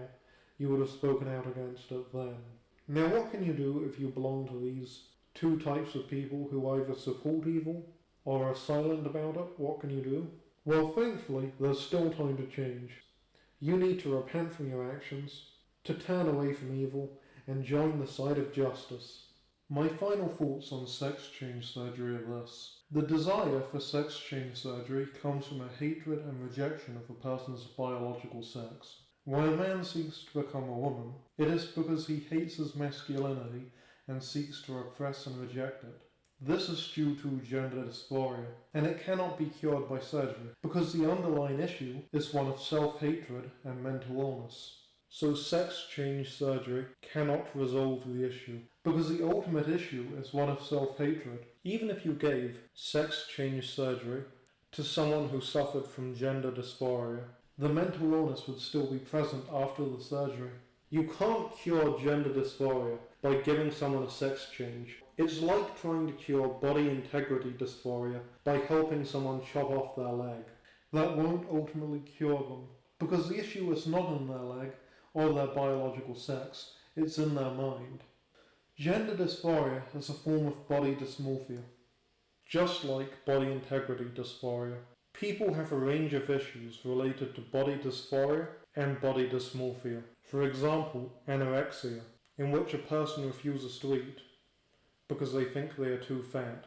you would have spoken out against it then. Now what can you do if you belong to these 2 types of people who either support evil or are silent about it? What can you do? Well, thankfully, there's still time to change. You need to repent from your actions, to turn away from evil, and join the side of justice. My final thoughts on sex change surgery are this. The desire for sex change surgery comes from a hatred and rejection of a person's biological sex. When a man seeks to become a woman, it is because he hates his masculinity and seeks to repress and reject it. This is due to gender dysphoria, and it cannot be cured by surgery, because the underlying issue is one of self-hatred and mental illness. So sex change surgery cannot resolve the issue, because the ultimate issue is one of self-hatred. Even if you gave sex change surgery to someone who suffered from gender dysphoria, the mental illness would still be present after the surgery. You can't cure gender dysphoria by giving someone a sex change. It's like trying to cure body integrity dysphoria by helping someone chop off their leg. That won't ultimately cure them, because the issue is not in their leg or their biological sex, it's in their mind. Gender dysphoria is a form of body dysmorphia, just like body integrity dysphoria. People have a range of issues related to body dysphoria and body dysmorphia. For example, anorexia, in which a person refuses to eat because they think they are too fat,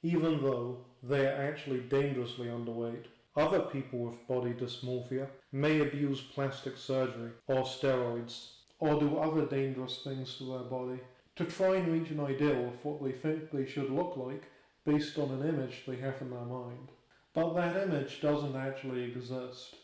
even though they are actually dangerously underweight. Other people with body dysmorphia may abuse plastic surgery or steroids, or do other dangerous things to their body to try and reach an ideal of what they think they should look like based on an image they have in their mind. But that image doesn't actually exist.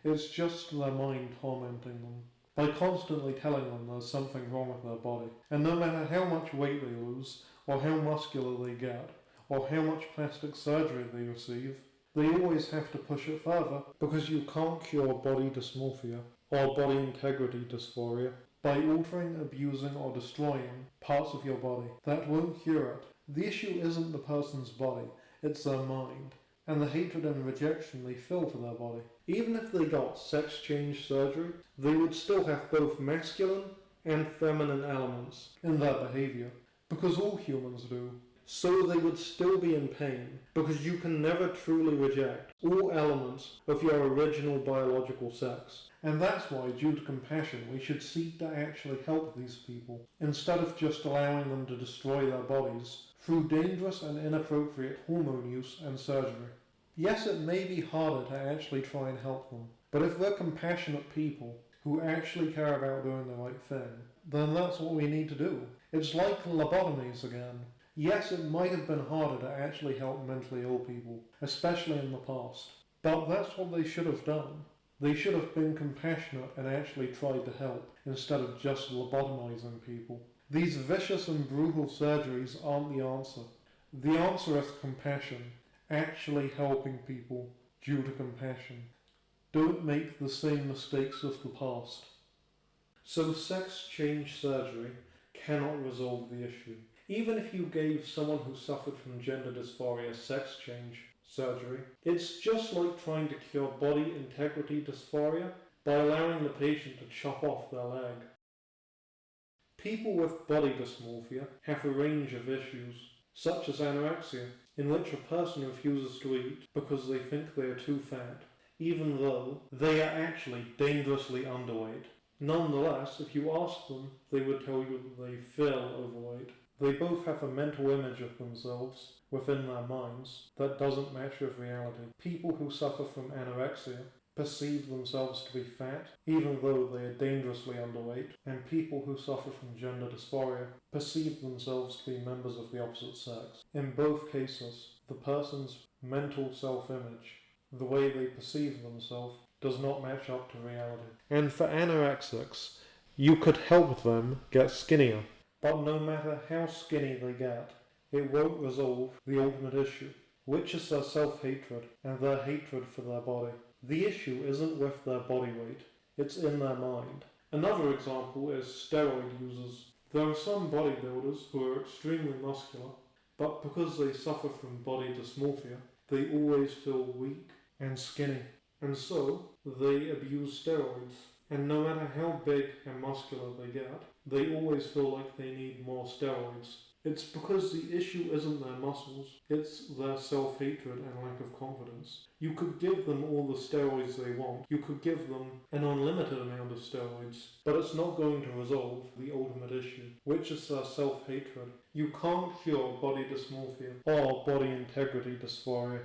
It's just their mind tormenting them by constantly telling them there's something wrong with their body. And no matter how much weight they lose, or how muscular they get, or how much plastic surgery they receive, they always have to push it further, because you can't cure body dysmorphia or body integrity dysphoria by altering, abusing, or destroying parts of your body. That won't cure it. The issue isn't the person's body, it's their mind, and the hatred and rejection they feel for their body. Even if they got sex change surgery, they would still have both masculine and feminine elements in their behaviour, because all humans do. So they would still be in pain, because you can never truly reject all elements of your original biological sex. And that's why, due to compassion, we should seek to actually help these people, instead of just allowing them to destroy their bodies through dangerous and inappropriate hormone use and surgery. Yes, it may be harder to actually try and help them, but if we're compassionate people who actually care about doing the right thing, then that's what we need to do. It's like lobotomies again. Yes, it might have been harder to actually help mentally ill people, especially in the past, but that's what they should have done. They should have been compassionate and actually tried to help, instead of just lobotomizing people. These vicious and brutal surgeries aren't the answer. The answer is compassion, actually helping people due to compassion. Don't make the same mistakes of the past. So sex change surgery cannot resolve the issue. Even if you gave someone who suffered from gender dysphoria sex change surgery, it's just like trying to cure body integrity dysphoria by allowing the patient to chop off their leg. People with body dysmorphia have a range of issues, such as anorexia, in which a person refuses to eat because they think they are too fat, even though they are actually dangerously underweight. Nonetheless, if you ask them, they would tell you that they feel overweight. They both have a mental image of themselves within their minds that doesn't match with reality. People who suffer from anorexia perceive themselves to be fat, even though they are dangerously underweight, and people who suffer from gender dysphoria perceive themselves to be members of the opposite sex. In both cases, the person's mental self-image, the way they perceive themselves, does not match up to reality. And for anorexics, you could help them get skinnier. But no matter how skinny they get, it won't resolve the ultimate issue, which is their self-hatred and their hatred for their body. The issue isn't with their body weight, it's in their mind. Another example is steroid users. There are some bodybuilders who are extremely muscular, but because they suffer from body dysmorphia, they always feel weak and skinny. And so, they abuse steroids. And no matter how big and muscular they get, they always feel like they need more steroids. It's because the issue isn't their muscles, it's their self-hatred and lack of confidence. You could give them all the steroids they want, you could give them an unlimited amount of steroids, but it's not going to resolve the ultimate issue, which is their self-hatred. You can't cure body dysmorphia or body integrity dysphoria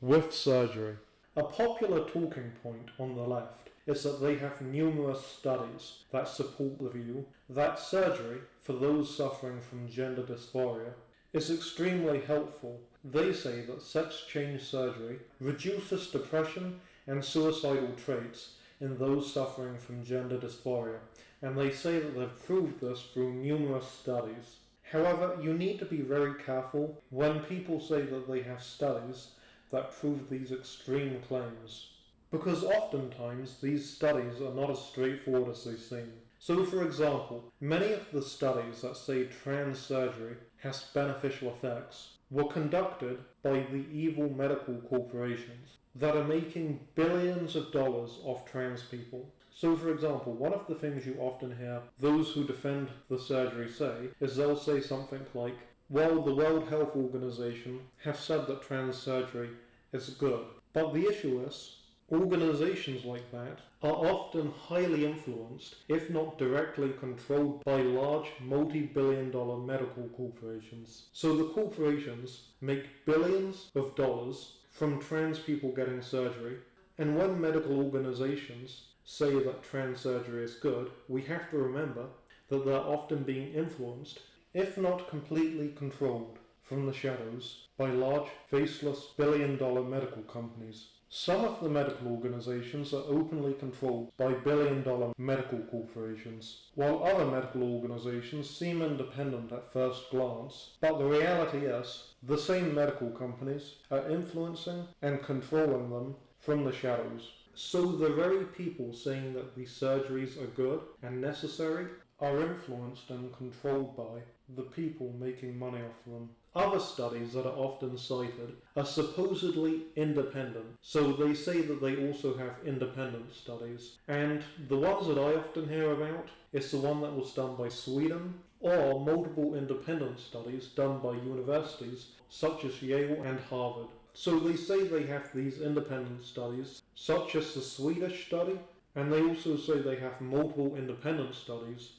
with surgery. A popular talking point on the left is that they have numerous studies that support the view that surgery for those suffering from gender dysphoria is extremely helpful. They say that sex change surgery reduces depression and suicidal traits in those suffering from gender dysphoria, and they say that they've proved this through numerous studies. However, you need to be very careful when people say that they have studies that prove these extreme claims, because oftentimes these studies are not as straightforward as they seem. So, for example, many of the studies that say trans surgery has beneficial effects were conducted by the evil medical corporations that are making billions of dollars off trans people. So, for example, one of the things you often hear those who defend the surgery say is they'll say something like, well, the World Health Organization have said that trans surgery is good. But the issue is, organizations like that are often highly influenced, if not directly controlled, by large multi-billion-dollar medical corporations. So the corporations make billions of dollars from trans people getting surgery, and when medical organizations say that trans surgery is good, we have to remember that they're often being influenced, if not completely controlled, from the shadows by large, faceless, billion-dollar medical companies. Some of the medical organizations are openly controlled by billion-dollar medical corporations, while other medical organizations seem independent at first glance, but the reality is, the same medical companies are influencing and controlling them from the shadows. So the very people saying that these surgeries are good and necessary are influenced and controlled by the people making money off them. Other studies that are often cited are supposedly independent, so they say that they also have independent studies. And the ones that I often hear about is the one that was done by Sweden, or multiple independent studies done by universities such as Yale and Harvard. So they say they have these independent studies, such as the Swedish study, and they also say they have multiple independent studies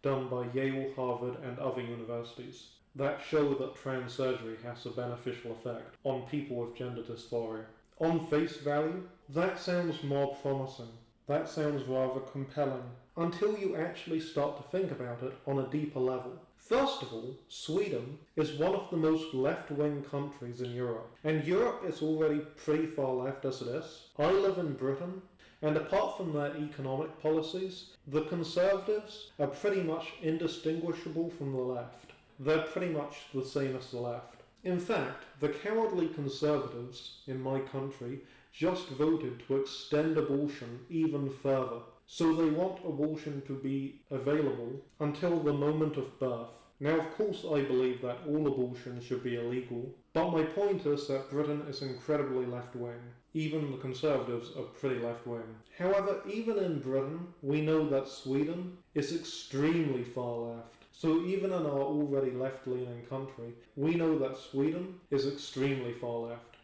done by Yale, Harvard, and other universities that show that trans surgery has a beneficial effect on people with gender dysphoria. On face value, that sounds more promising. That sounds rather compelling, until you actually start to think about it on a deeper level. First of all, Sweden is one of the most left-wing countries in Europe, and Europe is already pretty far left as it is. I live in Britain, and apart from their economic policies, the Conservatives are pretty much indistinguishable from the left. They're pretty much the same as the left. In fact, the cowardly Conservatives in my country just voted to extend abortion even further. So they want abortion to be available until the moment of birth. Now, of course, I believe that all abortion should be illegal, but my point is that Britain is incredibly left-wing. Even the Conservatives are pretty left-wing. However, even in Britain, we know that Sweden is extremely far left. So even in our already left-leaning country, we know that Sweden is extremely far left.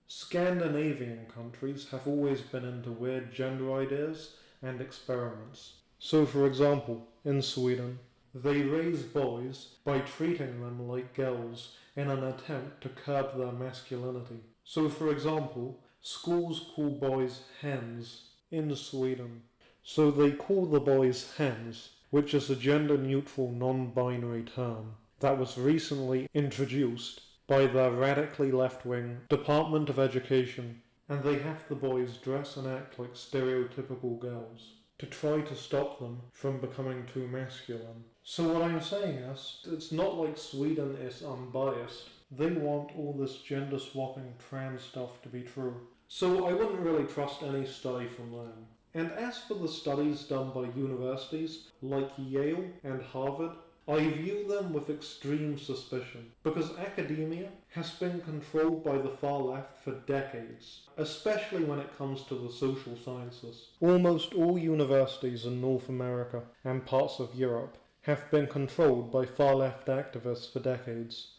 Scandinavian countries have always been into weird gender ideas and experiments. So, for example, in Sweden, they raise boys by treating them like girls in an attempt to curb their masculinity. So, for example, schools call boys hens in Sweden. So they call the boys hens, which is a gender-neutral non-binary term that was recently introduced by the radically left-wing Department of Education, and they have the boys dress and act like stereotypical girls to try to stop them from becoming too masculine. So what I'm saying is, it's not like Sweden is unbiased. They want all this gender-swapping trans stuff to be true. So I wouldn't really trust any study from them. And as for the studies done by universities like Yale and Harvard, I view them with extreme suspicion, because academia has been controlled by the far left for decades, especially when it comes to the social sciences. Almost all universities in North America and parts of Europe have been controlled by far left activists for decades.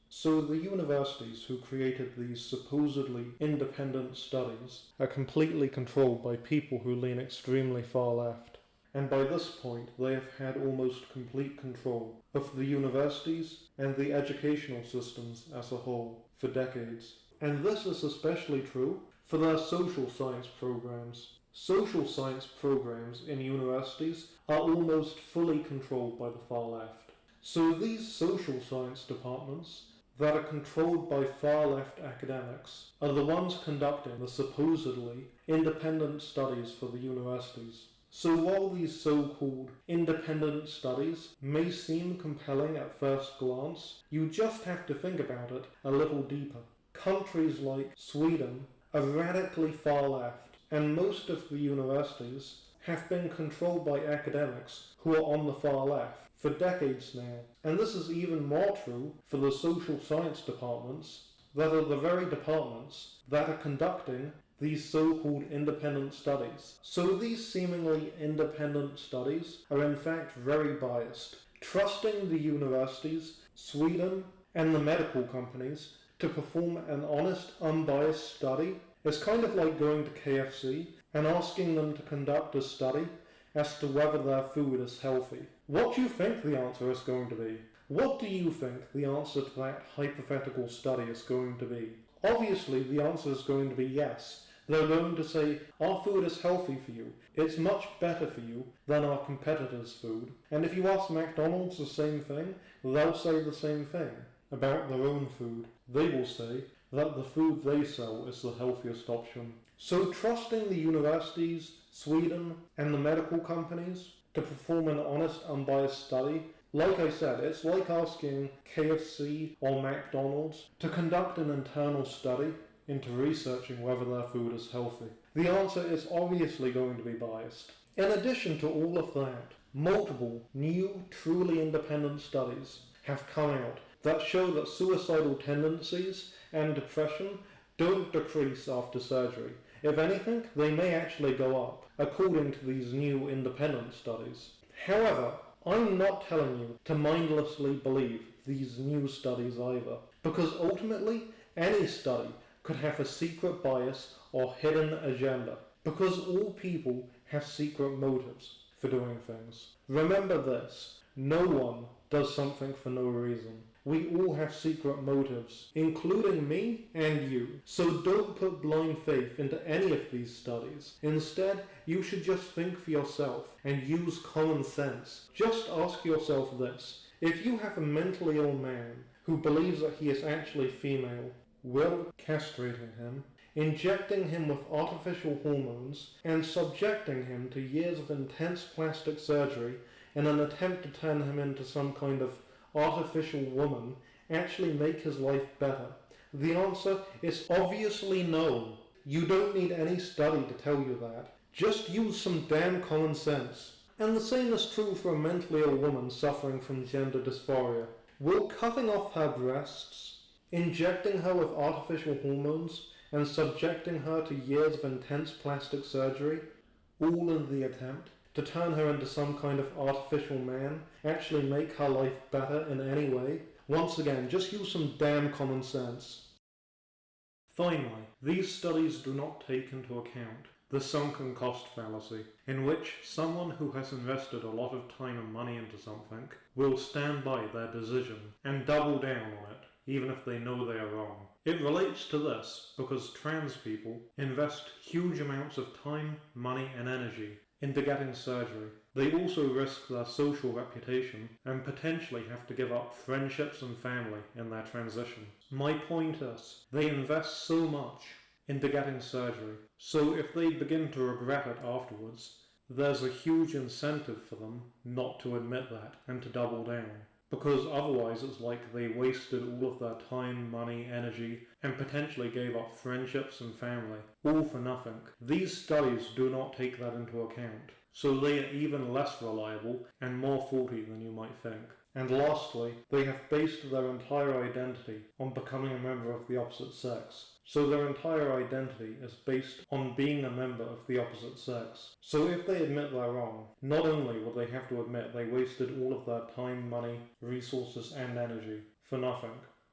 So the universities who created these supposedly independent studies are completely controlled by people who lean extremely far left. And by this point they have had almost complete control of the universities and the educational systems as a whole for decades. And this is especially true for their social science programs. Social science programs in universities are almost fully controlled by the far left. So these social science departments that are controlled by far left academics are the ones conducting the supposedly independent studies for the universities. So while these so-called independent studies may seem compelling at first glance, you just have to think about it a little deeper. Countries like Sweden are radically far left, and most of the universities have been controlled by academics who are on the far left for decades now. And this is even more true for the social science departments that are the very departments that are conducting these so-called independent studies. So these seemingly independent studies are in fact very biased, trusting the universities, Sweden, and the medical companies to perform an honest, unbiased study is kind of like going to KFC and asking them to conduct a study as to whether their food is healthy. What do you think the answer is going to be? What do you think the answer to that hypothetical study is going to be? Obviously, the answer is going to be yes. They're going to say, our food is healthy for you. It's much better for you than our competitors' food. And if you ask McDonald's the same thing, they'll say the same thing about their own food. They will say that the food they sell is the healthiest option. So trusting the universities, Sweden, and the medical companies to perform an honest, unbiased study, like I said, it's like asking KFC or McDonald's to conduct an internal study into researching whether their food is healthy. The answer is obviously going to be biased. In addition to all of that, multiple new, truly independent studies have come out that show that suicidal tendencies and depression don't decrease after surgery. If anything, they may actually go up, according to these new independent studies. However, I'm not telling you to mindlessly believe these new studies either, because ultimately, any study could have a secret bias or hidden agenda, because all people have secret motives for doing things. Remember this, no one does something for no reason. We all have secret motives, including me and you. So don't put blind faith into any of these studies. Instead, you should just think for yourself and use common sense. Just ask yourself this. If you have a mentally ill man who believes that he is actually female, will castrating him, injecting him with artificial hormones, and subjecting him to years of intense plastic surgery in an attempt to turn him into some kind of artificial woman actually make his life better? The answer is obviously no. You don't need any study to tell you that. Just use some damn common sense. And the same is true for a mentally ill woman suffering from gender dysphoria. Will cutting off her breasts, injecting her with artificial hormones, and subjecting her to years of intense plastic surgery, all in the attempt to turn her into some kind of artificial man, actually make her life better in any way? Once again, just use some damn common sense. Finally, these studies do not take into account the sunken cost fallacy, in which someone who has invested a lot of time and money into something will stand by their decision and double down on it, even if they know they are wrong. It relates to this because trans people invest huge amounts of time, money and energy into getting surgery. They also risk their social reputation and potentially have to give up friendships and family in their transition. My point is, they invest so much into getting surgery, so if they begin to regret it afterwards, there's a huge incentive for them not to admit that and to double down. Because otherwise it's like they wasted all of their time, money, energy, and potentially gave up friendships and family, all for nothing. These studies do not take that into account, so they are even less reliable and more faulty than you might think. And lastly, they have based their entire identity on becoming a member of the opposite sex. So their entire identity is based on being a member of the opposite sex. So if they admit they're wrong, not only will they have to admit they wasted all of their time, money, resources and energy for nothing.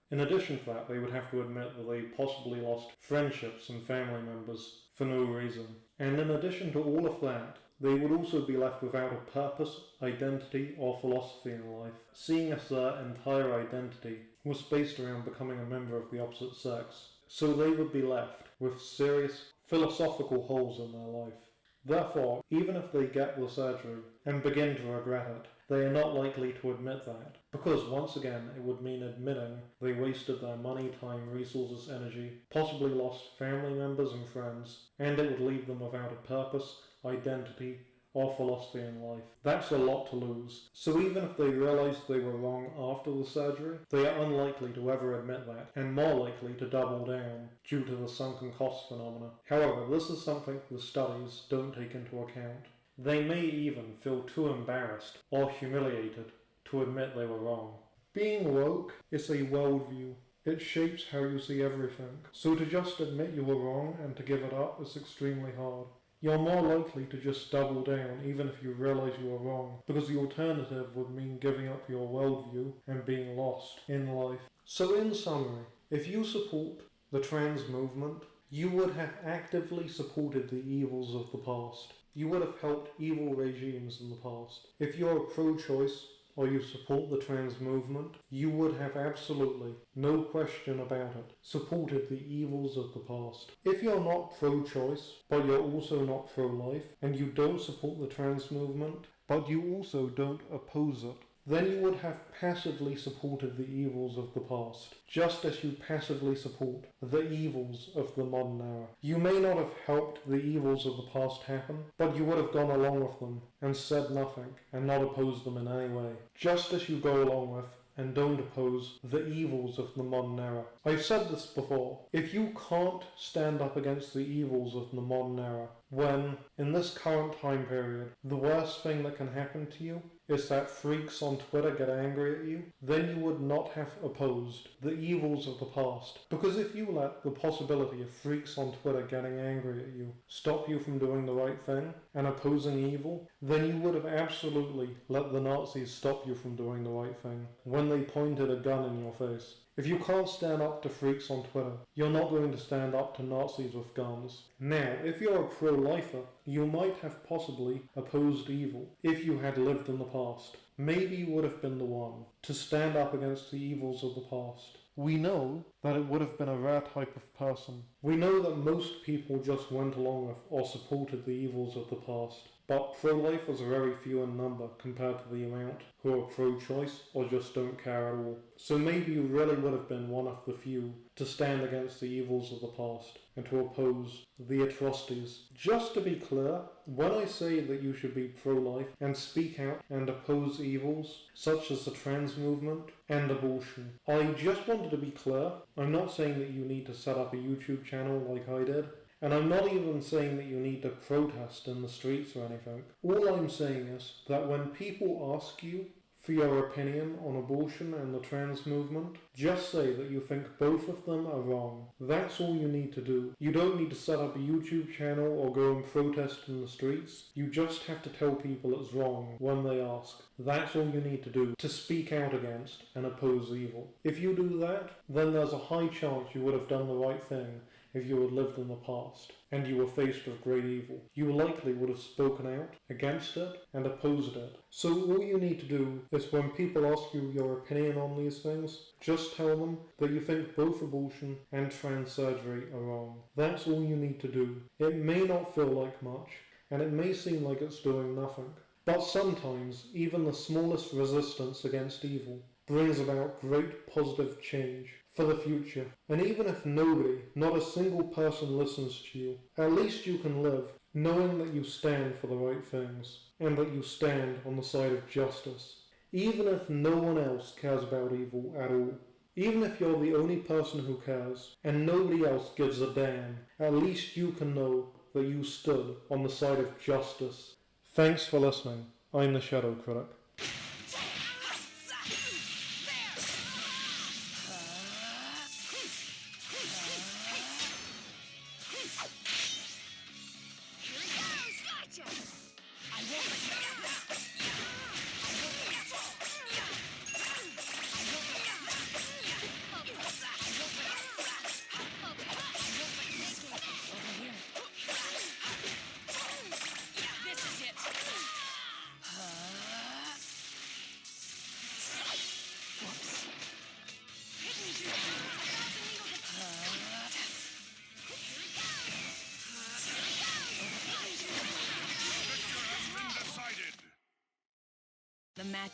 In addition to that, they would have to admit that they possibly lost friendships and family members for no reason. And in addition to all of that, they would also be left without a purpose, identity or philosophy in life, seeing as their entire identity was based around becoming a member of the opposite sex. So they would be left with serious philosophical holes in their life. Therefore, even if they get the surgery and begin to regret it, they are not likely to admit that, because once again it would mean admitting they wasted their money, time, resources, energy, possibly lost family members and friends, and it would leave them without a purpose, identity, or philosophy in life. That's a lot to lose. So even if they realise they were wrong after the surgery, they are unlikely to ever admit that, and more likely to double down due to the sunken cost phenomena. However, this is something the studies don't take into account. They may even feel too embarrassed or humiliated to admit they were wrong. Being woke is a worldview. It shapes how you see everything. So to just admit you were wrong and to give it up is extremely hard. You're more likely to just double down even if you realise you were wrong, because the alternative would mean giving up your worldview and being lost in life. So in summary, if you support the trans movement, you would have actively supported the evils of the past. You would have helped evil regimes in the past. If you're pro-choice, or you support the trans movement, you would have absolutely, no question about it, supported the evils of the past. If you're not pro-choice, but you're also not pro-life, and you don't support the trans movement, but you also don't oppose it, then you would have passively supported the evils of the past, just as you passively support the evils of the modern era. You may not have helped the evils of the past happen, but you would have gone along with them and said nothing and not opposed them in any way, just as you go along with and don't oppose the evils of the modern era. I've said this before, if you can't stand up against the evils of the modern era, when, in this current time period, the worst thing that can happen to you is that freaks on Twitter get angry at you, then you would not have opposed the evils of the past. Because if you let the possibility of freaks on Twitter getting angry at you stop you from doing the right thing and opposing evil, then you would have absolutely let the Nazis stop you from doing the right thing when they pointed a gun in your face. If you can't stand up to freaks on Twitter, you're not going to stand up to Nazis with guns. Now, if you're a pro-lifer, you might have possibly opposed evil if you had lived in the past. Maybe you would have been the one to stand up against the evils of the past. We know that it would have been a rare type of person. We know that most people just went along with or supported the evils of the past. But pro-lifers are very few in number compared to the amount who are pro-choice or just don't care at all. So maybe you really would have been one of the few to stand against the evils of the past and to oppose the atrocities. Just to be clear, when I say that you should be pro-life and speak out and oppose evils such as the trans movement and abortion, I just wanted to be clear. I'm not saying that you need to set up a YouTube channel like I did. And I'm not even saying that you need to protest in the streets or anything. All I'm saying is that when people ask you for your opinion on abortion and the trans movement, just say that you think both of them are wrong. That's all you need to do. You don't need to set up a YouTube channel or go and protest in the streets. You just have to tell people it's wrong when they ask. That's all you need to do to speak out against and oppose evil. If you do that, then there's a high chance you would have done the right thing if you had lived in the past and you were faced with great evil. You likely would have spoken out against it and opposed it. So all you need to do is when people ask you your opinion on these things, just tell them that you think both abortion and trans surgery are wrong. That's all you need to do. It may not feel like much, and it may seem like it's doing nothing. But sometimes even the smallest resistance against evil brings about great positive change for the future. And even if nobody, not a single person listens to you, at least you can live knowing that you stand for the right things and that you stand on the side of justice. Even if no one else cares about evil at all. Even if you're the only person who cares and nobody else gives a damn, at least you can know that you stood on the side of justice. Thanks for listening. I'm the Shadow Critic.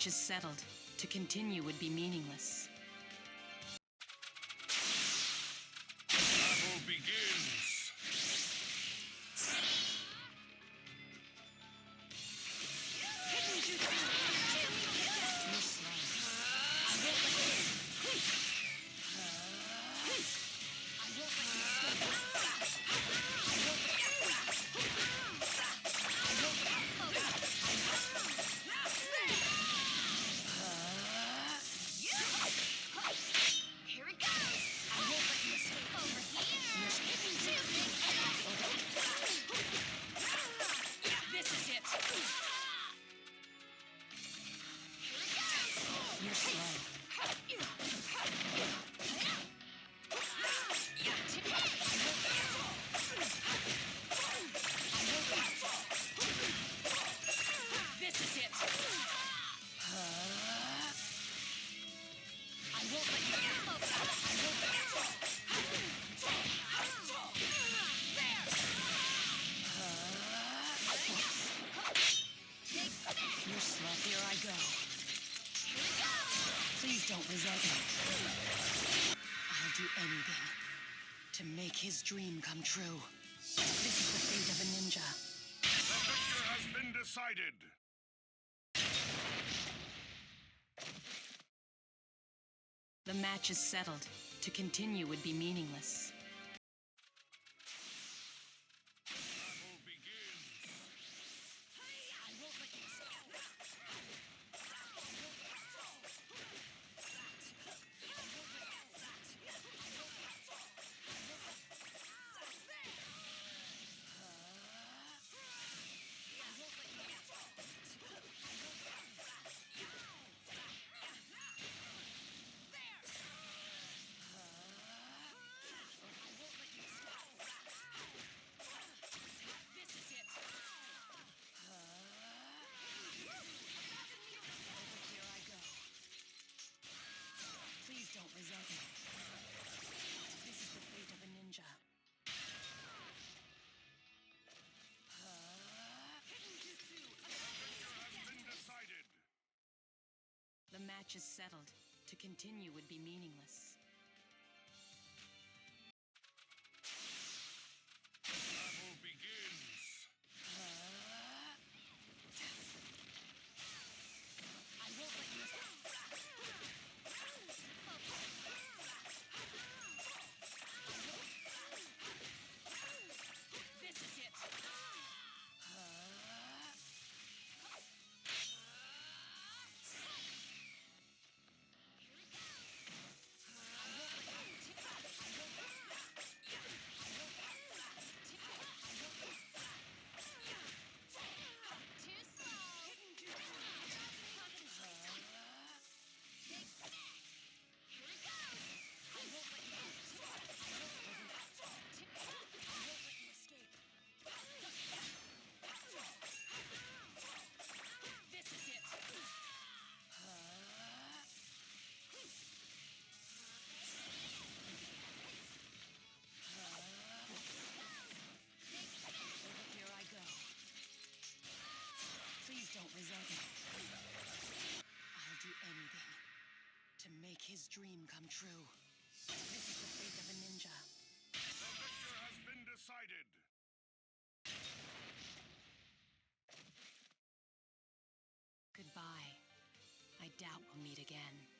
match is settled. To continue would be meaningless. Battle begins! Please don't resent me. I'll do anything to make his dream come true. This is the fate of a ninja. The victor has been decided. The match is settled. To continue would be meaningless. Battle begins. Please don't resent me. This is the fate of a ninja. Decided. The match is settled. To continue would be meaningless. Battle begins. I won't let you. This is it. Don't resent me. I'll do anything to make his dream come true. This is the fate of a ninja. The victor has been decided. Goodbye. I doubt we'll meet again.